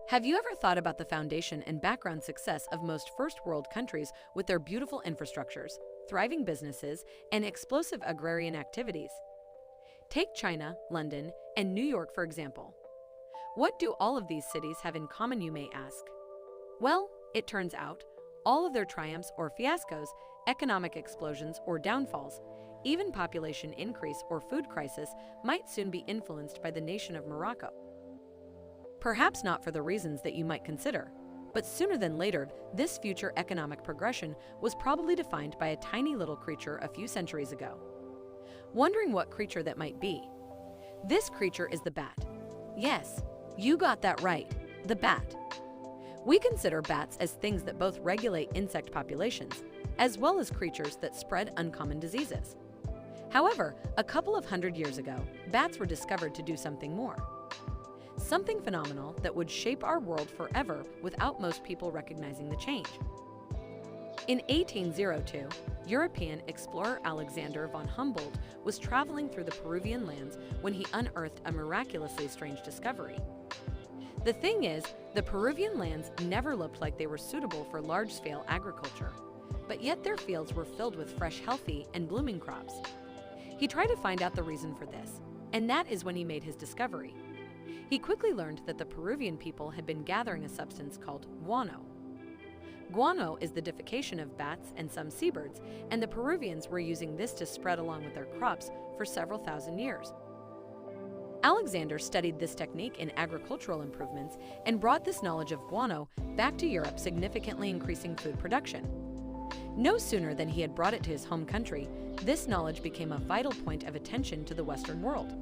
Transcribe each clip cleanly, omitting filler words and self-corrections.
Have you ever thought about the foundation and background success of most first world countries with their beautiful infrastructures, thriving businesses, and explosive agrarian activities? Take China, London, and New York for example. What do all of these cities have in common, you may ask? Well, it turns out, all of their triumphs or fiascos, economic explosions or downfalls, even population increase or food crisis might soon be influenced by the nation of Morocco. Perhaps not for the reasons that you might consider, but sooner than later, this future economic progression was probably defined by a tiny little creature a few centuries ago. Wondering what creature that might be? This creature is the bat. Yes, you got that right, the bat. We consider bats as things that both regulate insect populations, as well as creatures that spread uncommon diseases. However, a couple of hundred years ago, bats were discovered to do something more. Something phenomenal that would shape our world forever without most people recognizing the change. In 1802, European explorer Alexander von Humboldt was traveling through the Peruvian lands when he unearthed a miraculously strange discovery. The thing is, the Peruvian lands never looked like they were suitable for large-scale agriculture, but yet their fields were filled with fresh, healthy, and blooming crops. He tried to find out the reason for this, and that is when he made his discovery. He quickly learned that the Peruvian people had been gathering a substance called guano. Guano is the defecation of bats and some seabirds, and the Peruvians were using this to spread along with their crops for several thousand years. Alexander studied this technique in agricultural improvements and brought this knowledge of guano back to Europe, significantly increasing food production. No sooner than he had brought it to his home country, this knowledge became a vital point of attention to the Western world.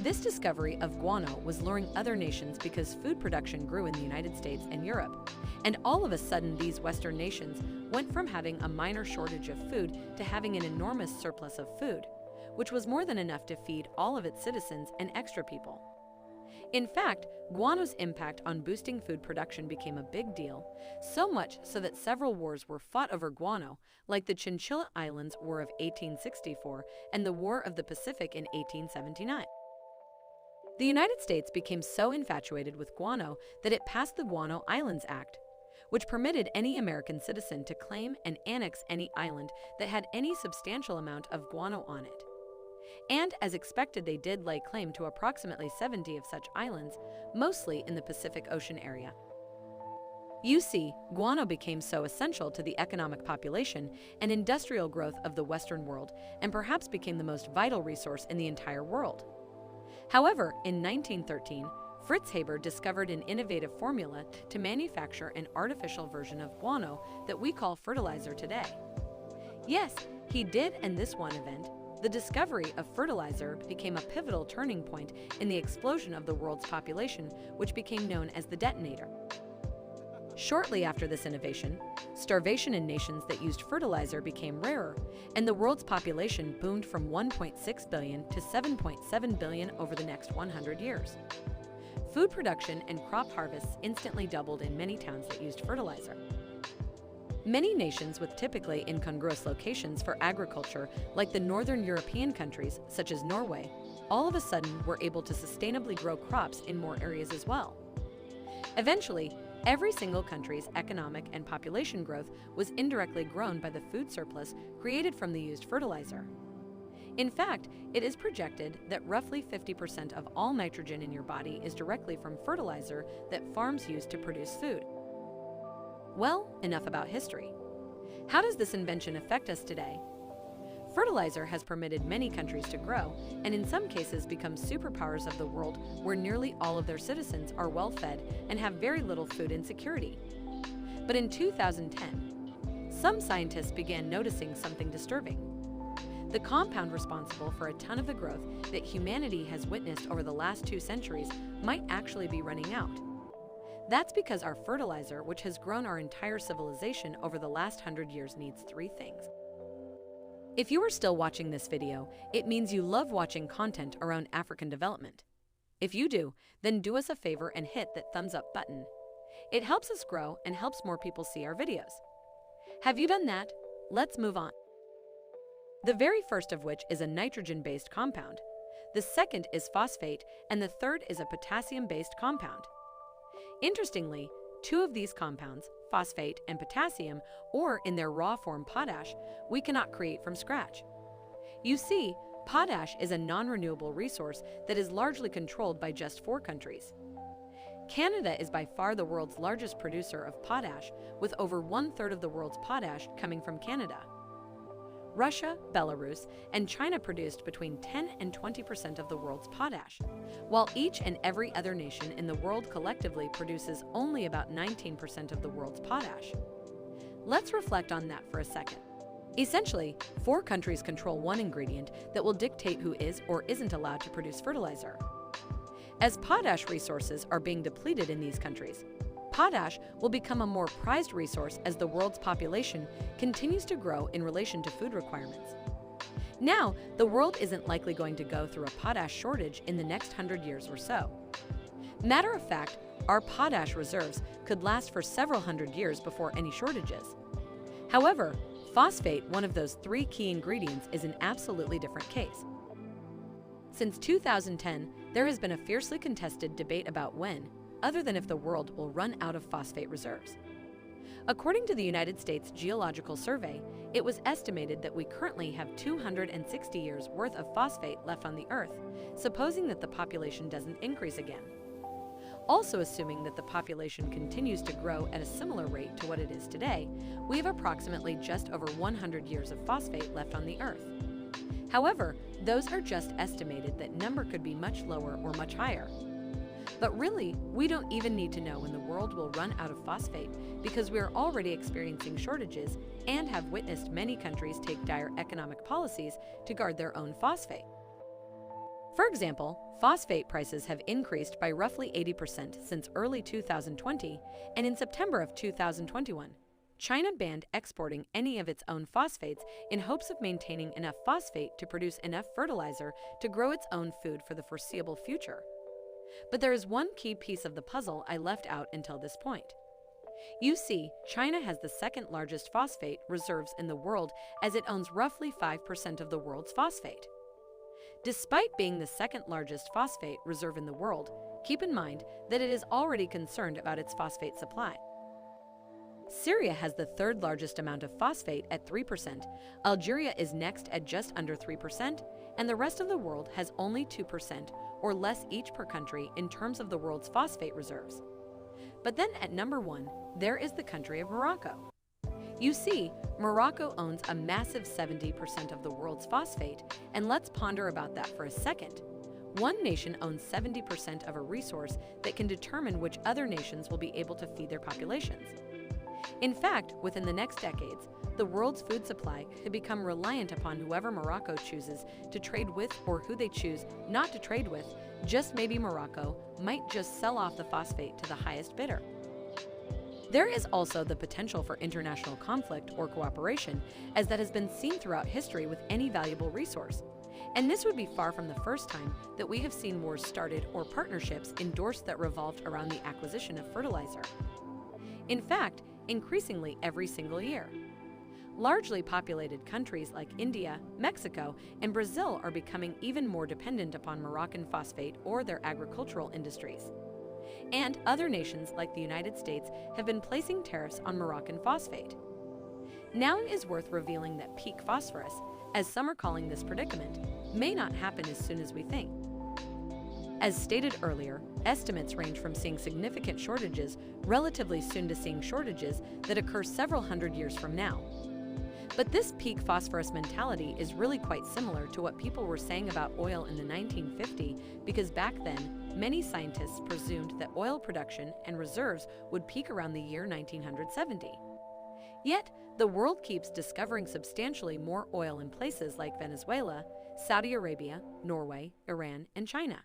This discovery of guano was luring other nations because food production grew in the United States and Europe, and all of a sudden these Western nations went from having a minor shortage of food to having an enormous surplus of food, which was more than enough to feed all of its citizens and extra people. In fact, guano's impact on boosting food production became a big deal, so much so that several wars were fought over guano, like the Chinchilla Islands War of 1864 and the War of the Pacific in 1879. The United States became so infatuated with guano that it passed the Guano Islands Act, which permitted any American citizen to claim and annex any island that had any substantial amount of guano on it. And as expected, they did lay claim to approximately 70 of such islands, mostly in the Pacific Ocean area. You see, guano became so essential to the economic population and industrial growth of the Western world, and perhaps became the most vital resource in the entire world. However, in 1913, Fritz Haber discovered an innovative formula to manufacture an artificial version of guano that we call fertilizer today. Yes, he did, and this one event, the discovery of fertilizer, became a pivotal turning point in the explosion of the world's population, which became known as the detonator. Shortly after this innovation, starvation in nations that used fertilizer became rarer, and the world's population boomed from 1.6 billion to 7.7 billion over the next 100 years. Food production and crop harvests instantly doubled in many towns that used fertilizer. Many nations with typically incongruous locations for agriculture, like the northern European countries such as Norway, all of a sudden were able to sustainably grow crops in more areas as well. Eventually, every single country's economic and population growth was indirectly grown by the food surplus created from the used fertilizer. In fact, it is projected that roughly 50% of all nitrogen in your body is directly from fertilizer that farms use to produce food. Well, enough about history. How does this invention affect us today? Fertilizer has permitted many countries to grow, and in some cases become superpowers of the world where nearly all of their citizens are well-fed and have very little food insecurity. But in 2010, some scientists began noticing something disturbing. The compound responsible for a ton of the growth that humanity has witnessed over the last 2 centuries might actually be running out. That's because our fertilizer, which has grown our entire civilization over the last 100 years, needs 3 things. If you are still watching this video, it means you love watching content around African development. If you do, then do us a favor and hit that thumbs up button. It helps us grow and helps more people see our videos. Have you done that? Let's move on. The very first of which is a nitrogen-based compound. The second is phosphate, and the third is a potassium-based compound. Interestingly, two of these compounds, phosphate and potassium, or in their raw form potash, we cannot create from scratch. You see, potash is a non-renewable resource that is largely controlled by just 4 countries. Canada is by far the world's largest producer of potash, with over 1/3 of the world's potash coming from Canada. Russia, Belarus, and China produced between 10 and 20% of the world's potash, while each and every other nation in the world collectively produces only about 19% of the world's potash. Let's reflect on that for a second. Essentially, 4 countries control one ingredient that will dictate who is or isn't allowed to produce fertilizer. As potash resources are being depleted in these countries, potash will become a more prized resource as the world's population continues to grow in relation to food requirements. Now, the world isn't likely going to go through a potash shortage in the next 100 years or so. Matter of fact, our potash reserves could last for several hundred years before any shortages. However, phosphate, one of those 3 key ingredients, is an absolutely different case. Since 2010, there has been a fiercely contested debate about when, other than if the world will run out of phosphate reserves. According to the United States Geological Survey, it was estimated that we currently have 260 years worth of phosphate left on the Earth, supposing that the population doesn't increase again. Also assuming that the population continues to grow at a similar rate to what it is today, we have approximately just over 100 years of phosphate left on the Earth. However, those are just estimated. That number could be much lower or much higher. But really, we don't even need to know when the world will run out of phosphate because we are already experiencing shortages and have witnessed many countries take dire economic policies to guard their own phosphate. For example, phosphate prices have increased by roughly 80% since early 2020, and in September of 2021, China banned exporting any of its own phosphates in hopes of maintaining enough phosphate to produce enough fertilizer to grow its own food for the foreseeable future. But there is one key piece of the puzzle I left out until this point. You see, China has the second largest phosphate reserves in the world, as it owns roughly 5% of the world's phosphate. Despite being the second largest phosphate reserve in the world, keep in mind that it is already concerned about its phosphate supply. Syria has the 3rd largest amount of phosphate at 3%, Algeria is next at just under 3%, and the rest of the world has only 2% or less each per country in terms of the world's phosphate reserves. But then at number 1, there is the country of Morocco. You see, Morocco owns a massive 70% of the world's phosphate, and let's ponder about that for a second. One nation owns 70% of a resource that can determine which other nations will be able to feed their populations. In fact, within the next decades, the world's food supply could become reliant upon whoever Morocco chooses to trade with or who they choose not to trade with. Just maybe Morocco might just sell off the phosphate to the highest bidder. There is also the potential for international conflict or cooperation, as that has been seen throughout history with any valuable resource. And this would be far from the first time that we have seen wars started or partnerships endorsed that revolved around the acquisition of fertilizer. In fact, increasingly every single year. Largely populated countries like India, Mexico, and Brazil are becoming even more dependent upon Moroccan phosphate or their agricultural industries. And other nations like the United States have been placing tariffs on Moroccan phosphate. Now it is worth revealing that peak phosphorus, as some are calling this predicament, may not happen as soon as we think. As stated earlier, estimates range from seeing significant shortages relatively soon to seeing shortages that occur several hundred years from now. But this peak phosphorus mentality is really quite similar to what people were saying about oil in the 1950s, because back then, many scientists presumed that oil production and reserves would peak around the year 1970. Yet, the world keeps discovering substantially more oil in places like Venezuela, Saudi Arabia, Norway, Iran, and China.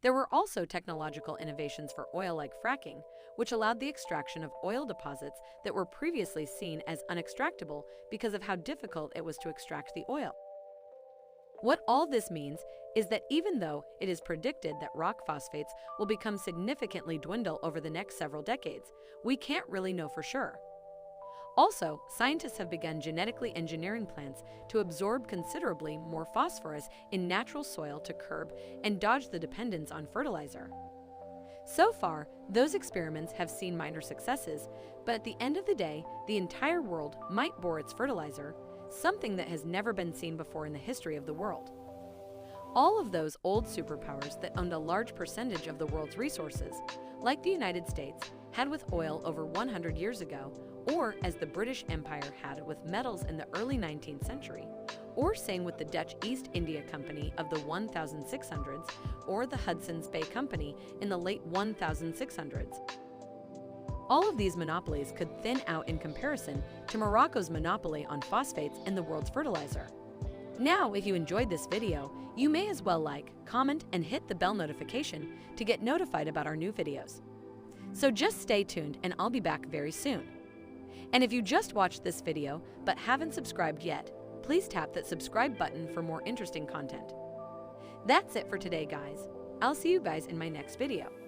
There were also technological innovations for oil like fracking, which allowed the extraction of oil deposits that were previously seen as unextractable because of how difficult it was to extract the oil. What all this means is that even though it is predicted that rock phosphates will become significantly dwindle over the next several decades, we can't really know for sure. Also, scientists have begun genetically engineering plants to absorb considerably more phosphorus in natural soil to curb and dodge the dependence on fertilizer. So far, those experiments have seen minor successes, but at the end of the day, the entire world might bore its fertilizer, something that has never been seen before in the history of the world. All of those old superpowers that owned a large percentage of the world's resources, like the United States, had with oil over 100 years ago, or as the British Empire had with metals in the early 19th century, or same with the Dutch East India Company of the 1600s, or the Hudson's Bay Company in the late 1600s. All of these monopolies could thin out in comparison to Morocco's monopoly on phosphates and the world's fertilizer. Now, if you enjoyed this video, you may as well like, comment, and hit the bell notification to get notified about our new videos. So just stay tuned and I'll be back very soon. And if you just watched this video but haven't subscribed yet, please tap that subscribe button for more interesting content. That's it for today, guys. I'll see you guys in my next video.